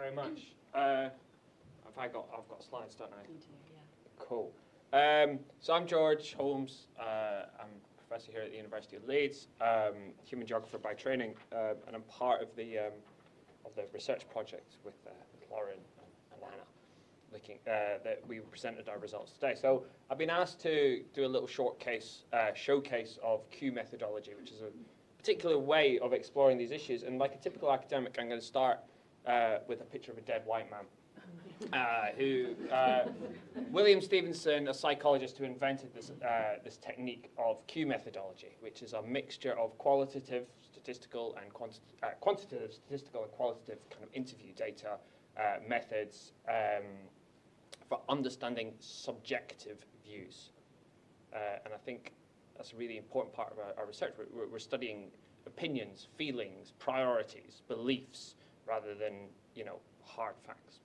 very much. I've got slides, don't I? You do, yeah. Cool. So I'm George Holmes. I'm a professor here at the University of Leeds, human geographer by training, and I'm part of the research project with Lauren and Anna, that we presented our results today. So I've been asked to do a little showcase of Q methodology, which is a particular way of exploring these issues. And like a typical academic, I'm going to start with a picture of a dead white man. William Stevenson, a psychologist who invented this technique of Q methodology, which is a mixture of quantitative statistical and qualitative kind of interview data methods for understanding subjective views. And I think that's a really important part of our research. We're studying opinions, feelings, priorities, beliefs, rather than hard facts.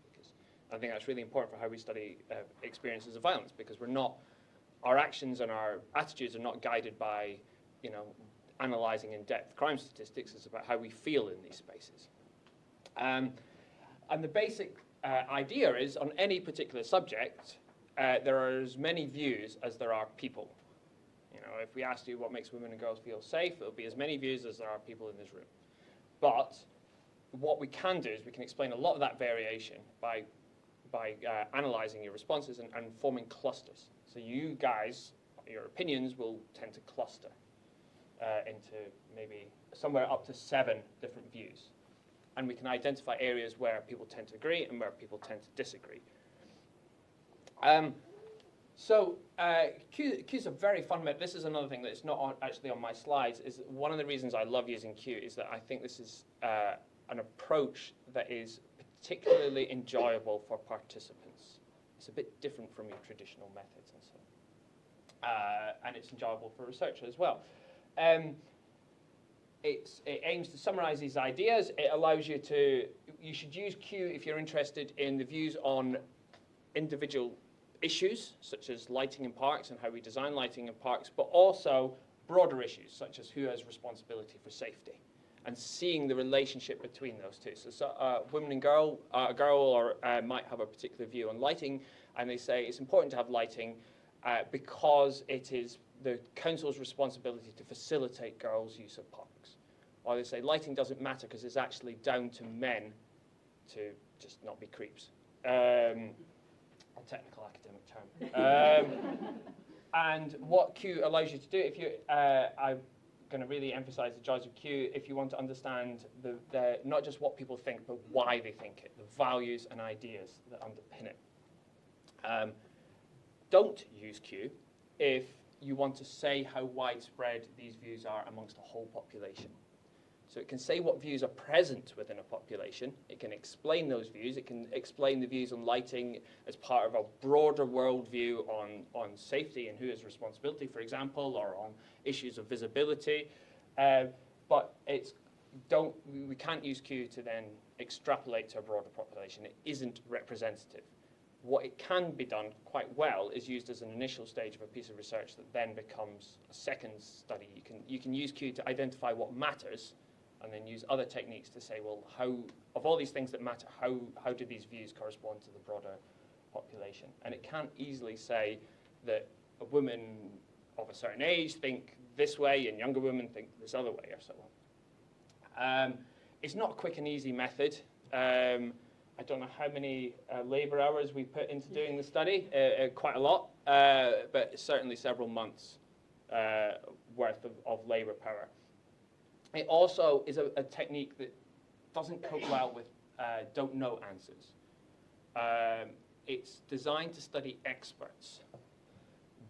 I think that's really important for how we study experiences of violence, because our actions and our attitudes are not guided by, analysing in depth crime statistics. It's about how we feel in these spaces. And the basic idea is, on any particular subject, there are as many views as there are people. If we asked you what makes women and girls feel safe, it'll be as many views as there are people in this room. But what we can do is we can explain a lot of that variation by analysing your responses and forming clusters. So you guys, your opinions will tend to cluster into maybe somewhere up to 7 different views. And we can identify areas where people tend to agree and where people tend to disagree. So Q's a very fun method. This is another thing that's not actually on my slides. Is one of the reasons I love using Q is that I think this is an approach that is particularly enjoyable for participants. It's a bit different from your traditional methods and so on. And it's enjoyable for researchers as well. It aims to summarize these ideas. It allows you should use Q if you're interested in the views on individual issues, such as lighting in parks and how we design lighting in parks, but also broader issues, such as who has responsibility for safety, and seeing the relationship between those two. So women and a girl might have a particular view on lighting, and they say it's important to have lighting because it is the council's responsibility to facilitate girls' use of parks. Or they say lighting doesn't matter because it's actually down to men to just not be creeps. A technical academic term. And what Q allows you to do, I'm going to really emphasize the joys of Q if you want to understand not just what people think, but why they think it, the values and ideas that underpin it. Don't use Q if you want to say how widespread these views are amongst a whole population. So it can say what views are present within a population. It can explain those views. It can explain the views on lighting as part of a broader worldview on safety and who has responsibility, for example, or on issues of visibility. But we can't use Q to then extrapolate to a broader population. It isn't representative. What it can be done quite well is used as an initial stage of a piece of research that then becomes a second study. You can use Q to identify what matters, and then use other techniques to say, well, of all these things that matter, how do these views correspond to the broader population? And it can't easily say that a woman of a certain age think this way and younger women think this other way, or so on. It's not a quick and easy method. I don't know how many labour hours we put into doing the study, quite a lot, but certainly several months worth of labour power. It also is a technique that doesn't cope well with don't know answers. It's designed to study experts.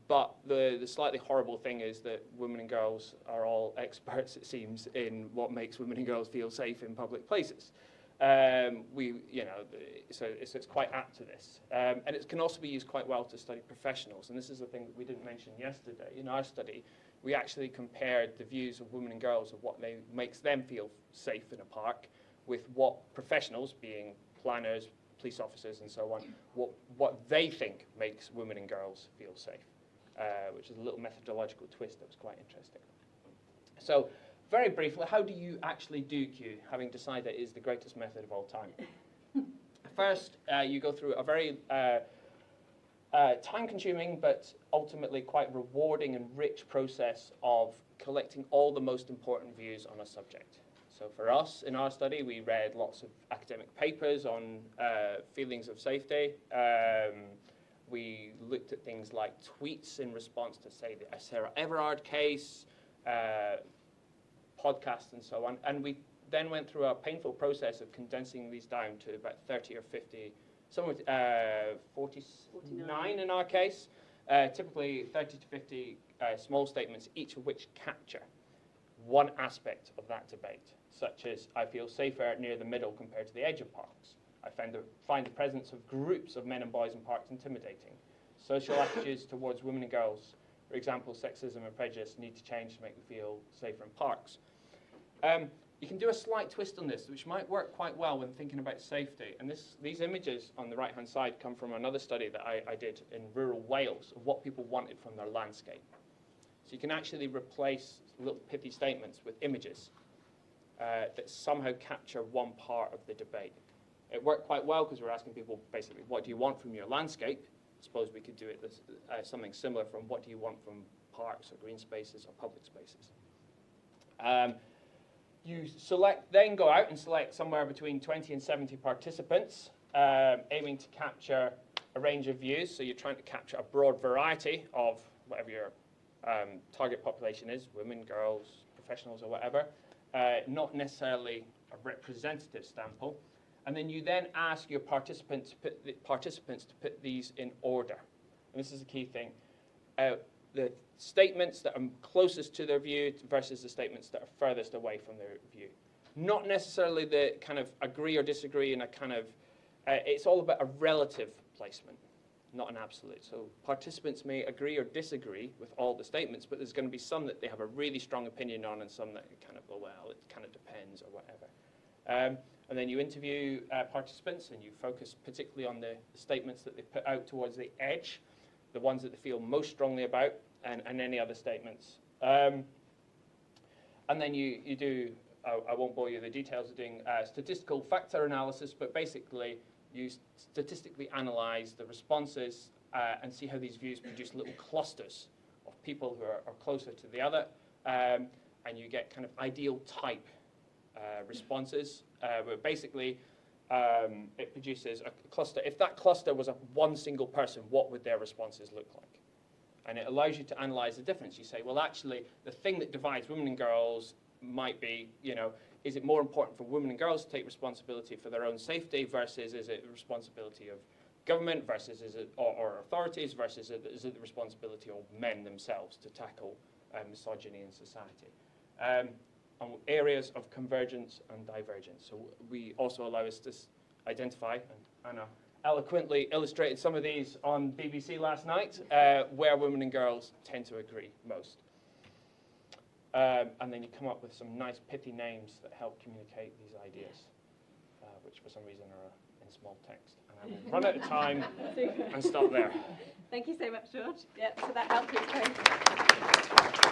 But the slightly horrible thing is that women and girls are all experts, it seems, in what makes women and girls feel safe in public places. So it's quite apt to this. And it can also be used quite well to study professionals. And this is the thing that we didn't mention yesterday. In our study, we actually compared the views of women and girls of what makes them feel safe in a park with what professionals, being planners, police officers, and so on, what they think makes women and girls feel safe, which is a little methodological twist that was quite interesting. So very briefly, how do you actually do Q, having decided it is the greatest method of all time? first, you go through a very time-consuming but ultimately quite rewarding and rich process of collecting all the most important views on a subject. So for us, in our study, we read lots of academic papers on feelings of safety. We looked at things like tweets in response to, say, the Sarah Everard case, podcasts and so on. And we then went through a painful process of condensing these down to about 30 or 50, somewhere 49 in our case, typically 30 to 50 small statements, each of which capture one aspect of that debate, such as I feel safer near the middle compared to the edge of parks. I find the presence of groups of men and boys in parks intimidating. Social attitudes towards women and girls, for example, sexism and prejudice, need to change to make me feel safer in parks. You can do a slight twist on this, which might work quite well when thinking about safety. And these images on the right-hand side come from another study that I did in rural Wales of what people wanted from their landscape. So you can actually replace little pithy statements with images that somehow capture one part of the debate. It worked quite well because we're asking people basically, what do you want from your landscape? I suppose we could do it something similar from what do you want from parks or green spaces or public spaces. You then go out and select somewhere between 20 and 70 participants, aiming to capture a range of views. So you're trying to capture a broad variety of whatever your target population is, women, girls, professionals, or whatever, not necessarily a representative sample. And then you then ask your participants to put these in order. And this is a key thing. The statements that are closest to their view versus the statements that are furthest away from their view. Not necessarily the kind of agree or disagree in a kind of, it's all about a relative placement, not an absolute. So participants may agree or disagree with all the statements, but there's going to be some that they have a really strong opinion on and some that kind of go, well, it kind of depends or whatever. And then you interview participants and you focus particularly on the statements that they put out towards the edge, the ones that they feel most strongly about, and any other statements. And then you do, I won't bore you with the details of doing statistical factor analysis, but basically you statistically analyze the responses and see how these views produce little clusters of people who are closer to the other, and you get kind of ideal type responses, where basically it produces a cluster. If that cluster was one single person, what would their responses look like? And it allows you to analyze the difference. You say, well, actually, the thing that divides women and girls might be, is it more important for women and girls to take responsibility for their own safety versus is it the responsibility of government versus is it or authorities versus is it the responsibility of men themselves to tackle misogyny in society? On areas of convergence and divergence. So we also allow us to identify, and Anna eloquently illustrated some of these on BBC last night, where women and girls tend to agree most. And then you come up with some nice pithy names that help communicate these ideas, which for some reason are in small text. And I will run out of time and stop there. Thank you so much, George. Yep, so that helped you.